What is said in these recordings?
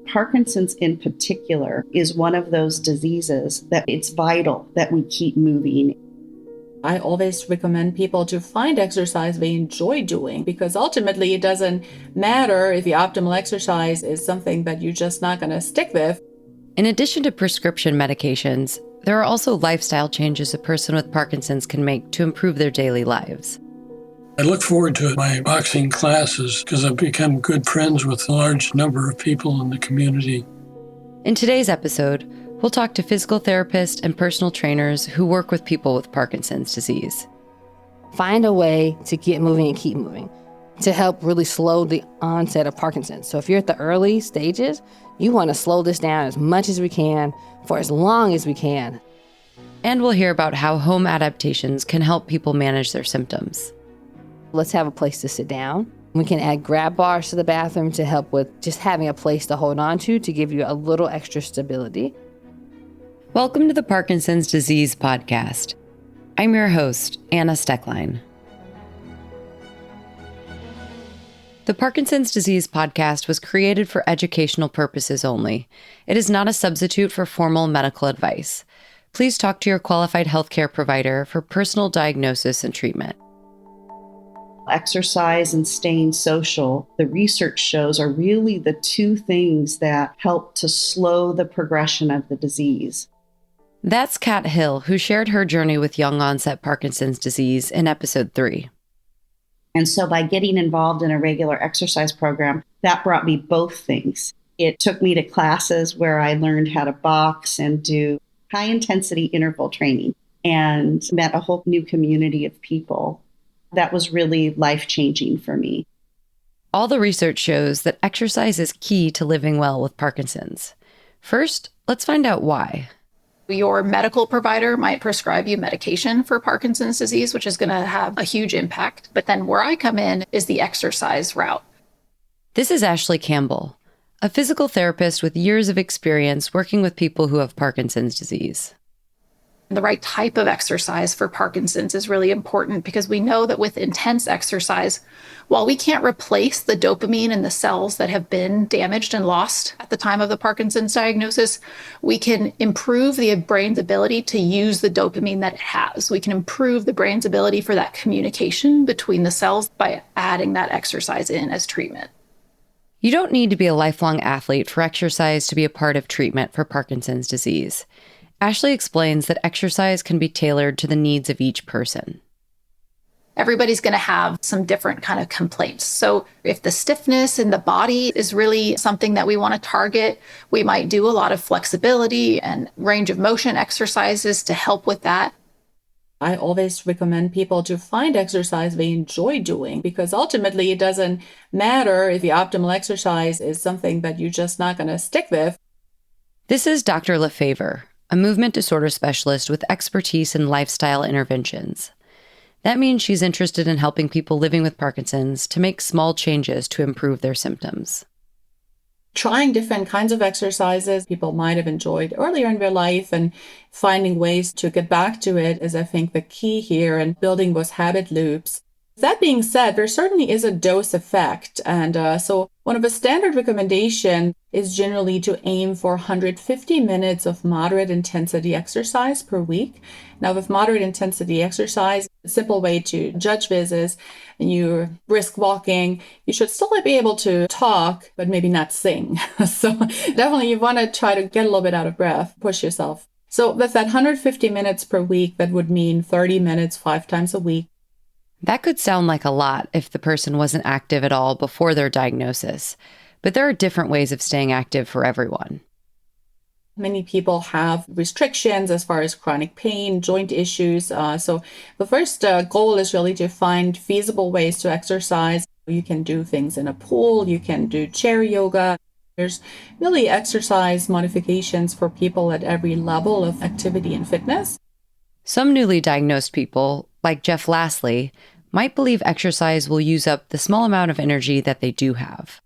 Parkinson's in particular is one of those diseases that it's vital that we keep moving. I always recommend people to find exercise they enjoy doing, because ultimately it doesn't matter if the optimal exercise is something that you're just not going to stick with. In addition to prescription medications, there are also lifestyle changes a person with Parkinson's can make to improve their daily lives. I look forward to my boxing classes because I've become good friends with a large number of people in the community. In today's episode, we'll talk to physical therapists and personal trainers who work with people with Parkinson's disease. Find a way to get moving and keep moving to help really slow the onset of Parkinson's. So if you're at the early stages, you want to slow this down as much as we can for as long as we can. And we'll hear about how home adaptations can help people manage their symptoms. Let's have a place to sit down. We can add grab bars to the bathroom to help with just having a place to hold on to give you a little extra stability. Welcome to the Parkinson's Disease Podcast. I'm your host, Anna Steckline. The Parkinson's Disease Podcast was created for educational purposes only. It is not a substitute for formal medical advice. Please talk to your qualified healthcare provider for personal diagnosis and treatment. Exercise and staying social, the research shows, are really the two things that help to slow the progression of the disease. That's Kat Hill, who shared her journey with young onset Parkinson's disease in episode 3. And so by getting involved in a regular exercise program, that brought me both things. It took me to classes where I learned how to box and do high intensity interval training and met a whole new community of people. That was really life-changing for me. All the research shows that exercise is key to living well with Parkinson's. First, let's find out why. Your medical provider might prescribe you medication for Parkinson's disease, which is going to have a huge impact. But then where I come in is the exercise route. This is Ashley Campbell, a physical therapist with years of experience working with people who have Parkinson's disease. The right type of exercise for Parkinson's is really important because we know that with intense exercise, while we can't replace the dopamine in the cells that have been damaged and lost at the time of the Parkinson's diagnosis, we can improve the brain's ability to use the dopamine that it has. We can improve the brain's ability for that communication between the cells by adding that exercise in as treatment. You don't need to be a lifelong athlete for exercise to be a part of treatment for Parkinson's disease. Ashley explains that exercise can be tailored to the needs of each person. Everybody's going to have some different kind of complaints. So if the stiffness in the body is really something that we want to target, we might do a lot of flexibility and range of motion exercises to help with that. I always recommend people to find exercise they enjoy doing, because ultimately it doesn't matter if the optimal exercise is something that you're just not going to stick with. This is Dr. Lefevre, a movement disorder specialist with expertise in lifestyle interventions. That means she's interested in helping people living with Parkinson's to make small changes to improve their symptoms. Trying different kinds of exercises people might have enjoyed earlier in their life and finding ways to get back to it is, I think, the key here, and building those habit loops. That being said, there certainly is a dose effect. And so one of the standard recommendations is generally to aim for 150 minutes of moderate intensity exercise per week. Now, with moderate intensity exercise, a simple way to judge this is when you're brisk walking, you should still be able to talk, but maybe not sing. So definitely you want to try to get a little bit out of breath, push yourself. So with that 150 minutes per week, that would mean 30 minutes 5 times a week. That could sound like a lot if the person wasn't active at all before their diagnosis, but there are different ways of staying active for everyone. Many people have restrictions as far as chronic pain, joint issues. So the first goal is really to find feasible ways to exercise. You can do things in a pool, you can do chair yoga. There's really exercise modifications for people at every level of activity and fitness. Some newly diagnosed people, like Jeff Lastly, might believe exercise will use up the small amount of energy that they do have.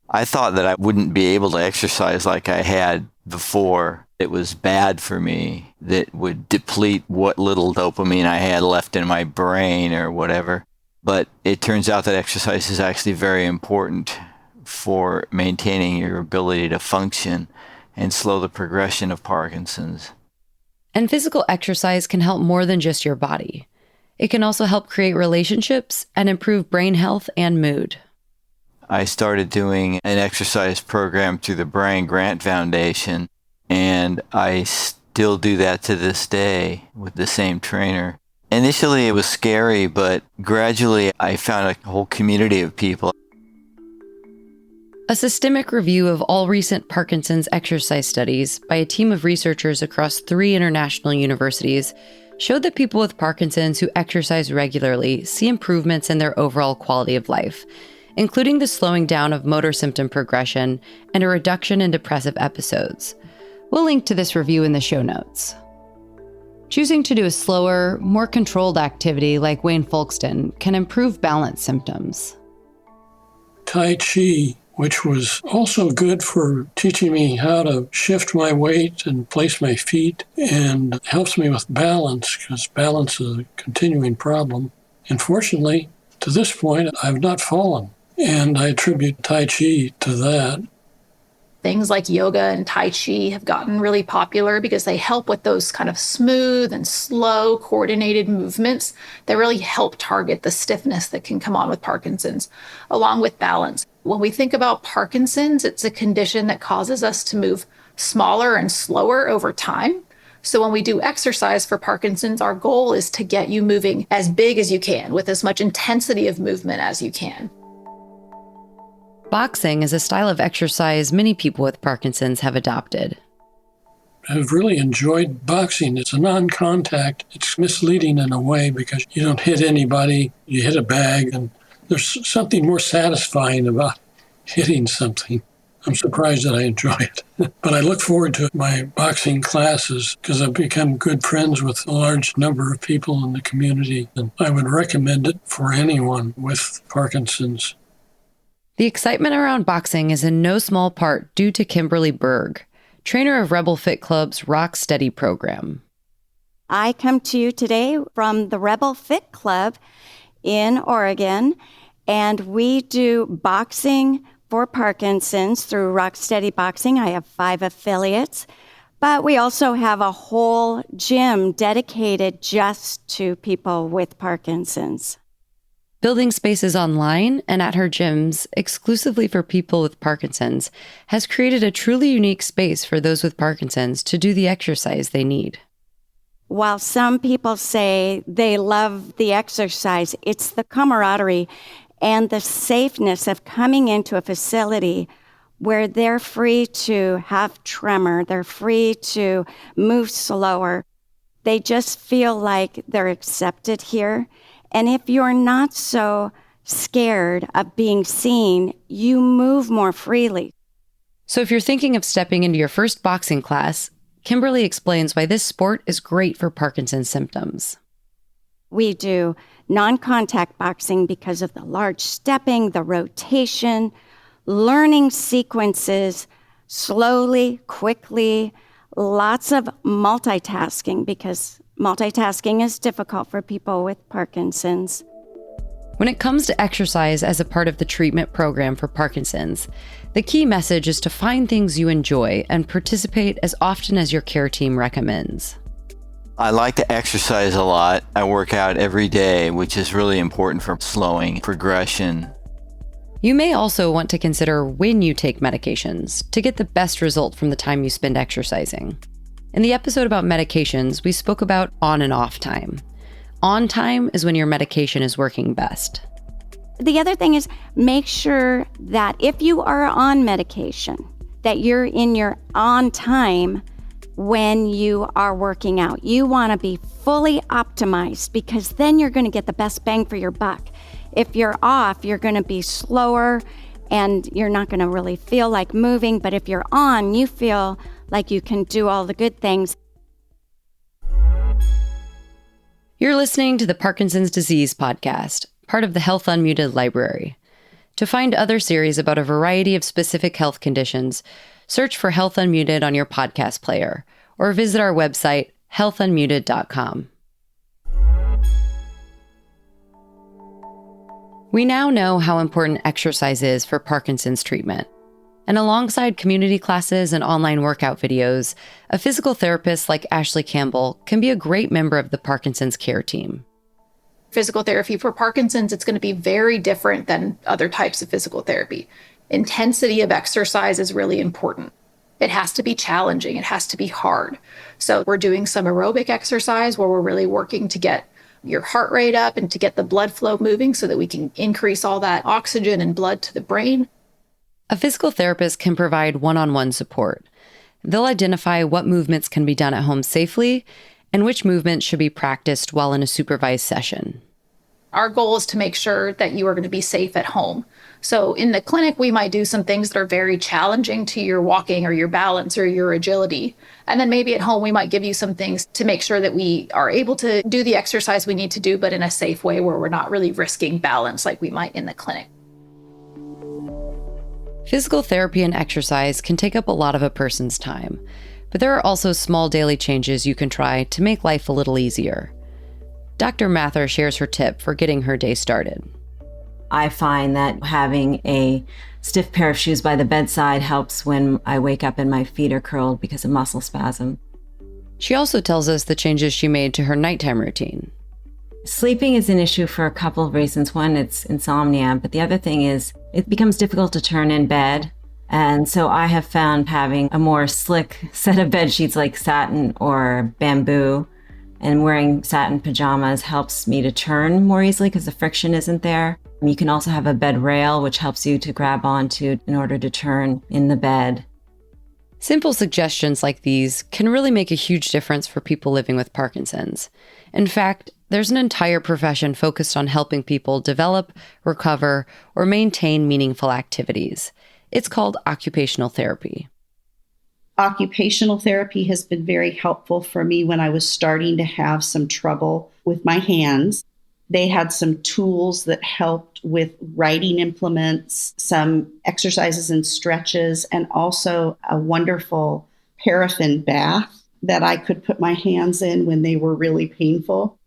I thought that I wouldn't be able to exercise like I had before. It was bad for me. That would deplete what little dopamine I had left in my brain or whatever. But it turns out that exercise is actually very important for maintaining your ability to function and slow the progression of Parkinson's. And physical exercise can help more than just your body. It can also help create relationships and improve brain health and mood. I started doing an exercise program through the Brian Grant Foundation, and I still do that to this day with the same trainer. Initially, it was scary, but gradually I found a whole community of people. A systemic review of all recent Parkinson's exercise studies by a team of researchers across 3 international universities showed that people with Parkinson's who exercise regularly see improvements in their overall quality of life, including the slowing down of motor symptom progression and a reduction in depressive episodes. We'll link to this review in the show notes. Choosing to do a slower, more controlled activity like Wayne Folkston can improve balance symptoms. Tai Chi, which was also good for teaching me how to shift my weight and place my feet, and helps me with balance, because balance is a continuing problem. And fortunately, to this point, I've not fallen, and I attribute Tai Chi to that. Things like yoga and Tai Chi have gotten really popular because they help with those kind of smooth and slow coordinated movements that really help target the stiffness that can come on with Parkinson's, along with balance. When we think about Parkinson's, it's a condition that causes us to move smaller and slower over time. So when we do exercise for Parkinson's, our goal is to get you moving as big as you can with as much intensity of movement as you can. Boxing is a style of exercise many people with Parkinson's have adopted. I've really enjoyed boxing. It's a non-contact. It's misleading in a way because you don't hit anybody, you hit a bag, and there's something more satisfying about hitting something. I'm surprised that I enjoy it. But I look forward to my boxing classes because I've become good friends with a large number of people in the community, and I would recommend it for anyone with Parkinson's. The excitement around boxing is in no small part due to Kimberly Berg, trainer of Rebel Fit Club's Rock Steady program. I come to you today from the Rebel Fit Club in Oregon, and we do boxing for Parkinson's through Rock Steady Boxing. I have 5 affiliates, but we also have a whole gym dedicated just to people with Parkinson's. Building spaces online and at her gyms exclusively for people with Parkinson's has created a truly unique space for those with Parkinson's to do the exercise they need. While some people say they love the exercise, it's the camaraderie and the safeness of coming into a facility where they're free to have tremor, they're free to move slower. They just feel like they're accepted here. And if you're not so scared of being seen, you move more freely. So if you're thinking of stepping into your first boxing class, Kimberly explains why this sport is great for Parkinson's symptoms. We do non-contact boxing because of the large stepping, the rotation, learning sequences slowly, quickly, lots of multitasking because multitasking is difficult for people with Parkinson's. When it comes to exercise as a part of the treatment program for Parkinson's, the key message is to find things you enjoy and participate as often as your care team recommends. I like to exercise a lot. I work out every day, which is really important for slowing progression. You may also want to consider when you take medications to get the best result from the time you spend exercising. In the episode about medications, we spoke about on and off time. On time is when your medication is working best. The other thing is make sure that if you are on medication, that you're in your on time when you are working out. You want to be fully optimized because then you're going to get the best bang for your buck. If you're off, you're going to be slower and you're not going to really feel like moving. But if you're on, you feel like you can do all the good things. You're listening to the Parkinson's Disease podcast, part of the Health Unmuted library. To find other series about a variety of specific health conditions, search for Health Unmuted on your podcast player or visit our website, healthunmuted.com. We now know how important exercise is for Parkinson's treatment. And alongside community classes and online workout videos, a physical therapist like Ashley Campbell can be a great member of the Parkinson's care team. Physical therapy for Parkinson's, it's going to be very different than other types of physical therapy. Intensity of exercise is really important. It has to be challenging. It has to be hard. So we're doing some aerobic exercise where we're really working to get your heart rate up and to get the blood flow moving so that we can increase all that oxygen and blood to the brain. A physical therapist can provide one-on-one support. They'll identify what movements can be done at home safely and which movements should be practiced while in a supervised session. Our goal is to make sure that you are going to be safe at home. So in the clinic, we might do some things that are very challenging to your walking or your balance or your agility. And then maybe at home, we might give you some things to make sure that we are able to do the exercise we need to do, but in a safe way where we're not really risking balance like we might in the clinic. Physical therapy and exercise can take up a lot of a person's time, but there are also small daily changes you can try to make life a little easier. Dr. Mather shares her tip for getting her day started. I find that having a stiff pair of shoes by the bedside helps when I wake up and my feet are curled because of muscle spasm. She also tells us the changes she made to her nighttime routine. Sleeping is an issue for a couple of reasons. One, it's insomnia, but the other thing is it becomes difficult to turn in bed. And so I have found having a more slick set of bed sheets like satin or bamboo and wearing satin pajamas helps me to turn more easily because the friction isn't there. You can also have a bed rail, which helps you to grab onto in order to turn in the bed. Simple suggestions like these can really make a huge difference for people living with Parkinson's. In fact, there's an entire profession focused on helping people develop, recover, or maintain meaningful activities. It's called occupational therapy. Occupational therapy has been very helpful for me when I was starting to have some trouble with my hands. They had some tools that helped with writing implements, some exercises and stretches, and also a wonderful paraffin bath that I could put my hands in when they were really painful.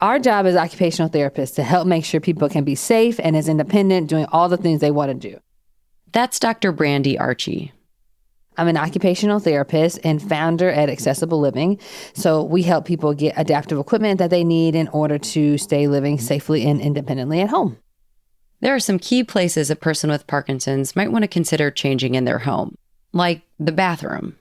Our job as occupational therapists to help make sure people can be safe and as independent doing all the things they want to do. That's Dr. Brandy Archie. I'm an occupational therapist and founder at Accessible Living. So we help people get adaptive equipment that they need in order to stay living safely and independently at home. There are some key places a person with Parkinson's might want to consider changing in their home, like the bathroom.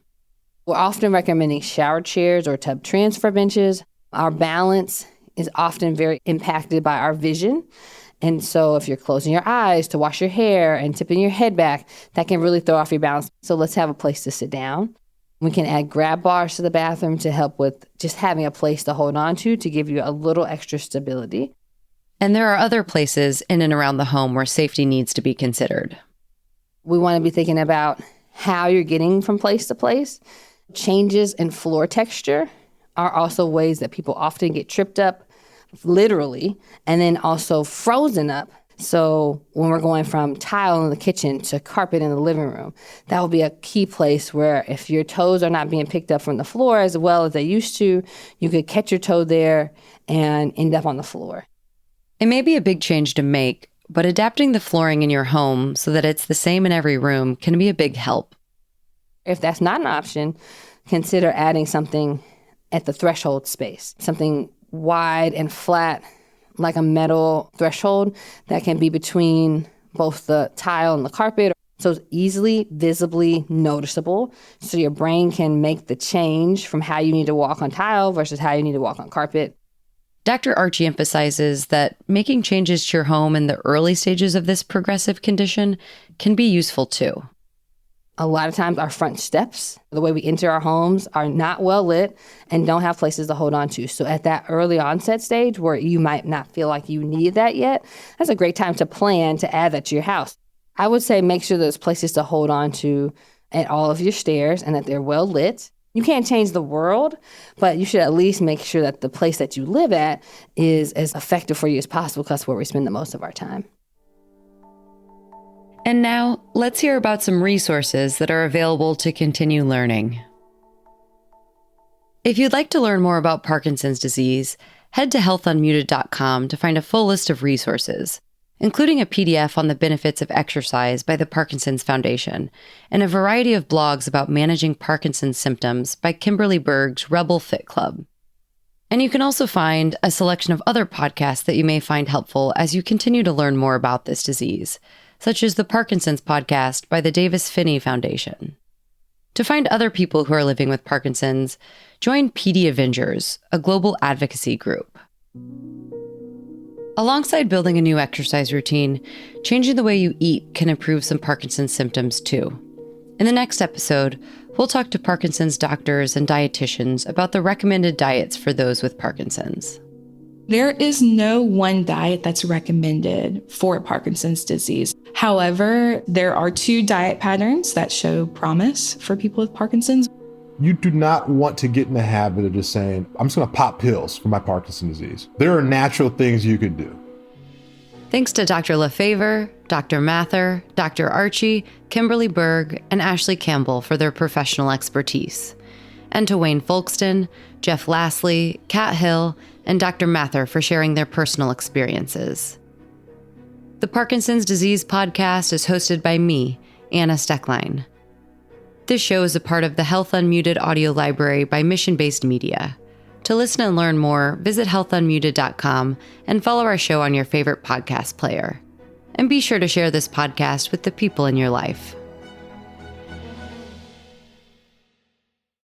We're often recommending shower chairs or tub transfer benches. Our balance is often very impacted by our vision. And so if you're closing your eyes to wash your hair and tipping your head back, that can really throw off your balance. So let's have a place to sit down. We can add grab bars to the bathroom to help with just having a place to hold on to give you a little extra stability. And there are other places in and around the home where safety needs to be considered. We want to be thinking about how you're getting from place to place. Changes in floor texture are also ways that people often get tripped up, literally, and then also frozen up. So when we're going from tile in the kitchen to carpet in the living room, that will be a key place where if your toes are not being picked up from the floor as well as they used to, you could catch your toe there and end up on the floor. It may be a big change to make, but adapting the flooring in your home so that it's the same in every room can be a big help. If that's not an option, consider adding something at the threshold space, something wide and flat, like a metal threshold that can be between both the tile and the carpet. So it's easily, visibly noticeable. So your brain can make the change from how you need to walk on tile versus how you need to walk on carpet. Dr. Archie emphasizes that making changes to your home in the early stages of this progressive condition can be useful too. A lot of times our front steps, the way we enter our homes, are not well lit and don't have places to hold on to. So at that early onset stage where you might not feel like you need that yet, that's a great time to plan to add that to your house. I would say make sure there's places to hold on to at all of your stairs and that they're well lit. You can't change the world, but you should at least make sure that the place that you live at is as effective for you as possible because that's where we spend the most of our time. And now, let's hear about some resources that are available to continue learning. If you'd like to learn more about Parkinson's disease, head to healthunmuted.com to find a full list of resources, including a PDF on the benefits of exercise by the Parkinson's Foundation, and a variety of blogs about managing Parkinson's symptoms by Kimberly Berg's Rebel Fit Club. And you can also find a selection of other podcasts that you may find helpful as you continue to learn more about this disease, such as the Parkinson's podcast by the Davis Phinney Foundation. To find other people who are living with Parkinson's, join PD Avengers, a global advocacy group. Alongside building a new exercise routine, changing the way you eat can improve some Parkinson's symptoms too. In the next episode, we'll talk to Parkinson's doctors and dietitians about the recommended diets for those with Parkinson's. There is no one diet that's recommended for Parkinson's disease. However, there are 2 diet patterns that show promise for people with Parkinson's. You do not want to get in the habit of just saying, I'm just going to pop pills for my Parkinson's disease. There are natural things you can do. Thanks to Dr. LaFavor, Dr. Mather, Dr. Archie, Kimberly Berg, and Ashley Campbell for their professional expertise. And to Wayne Folkston, Jeff Lastly, Kat Hill, and Dr. Mather for sharing their personal experiences. The Parkinson's Disease podcast is hosted by me, Anna Stecklein. This show is a part of the Health Unmuted audio library by Mission Based Media. To listen and learn more, visit healthunmuted.com and follow our show on your favorite podcast player. And be sure to share this podcast with the people in your life.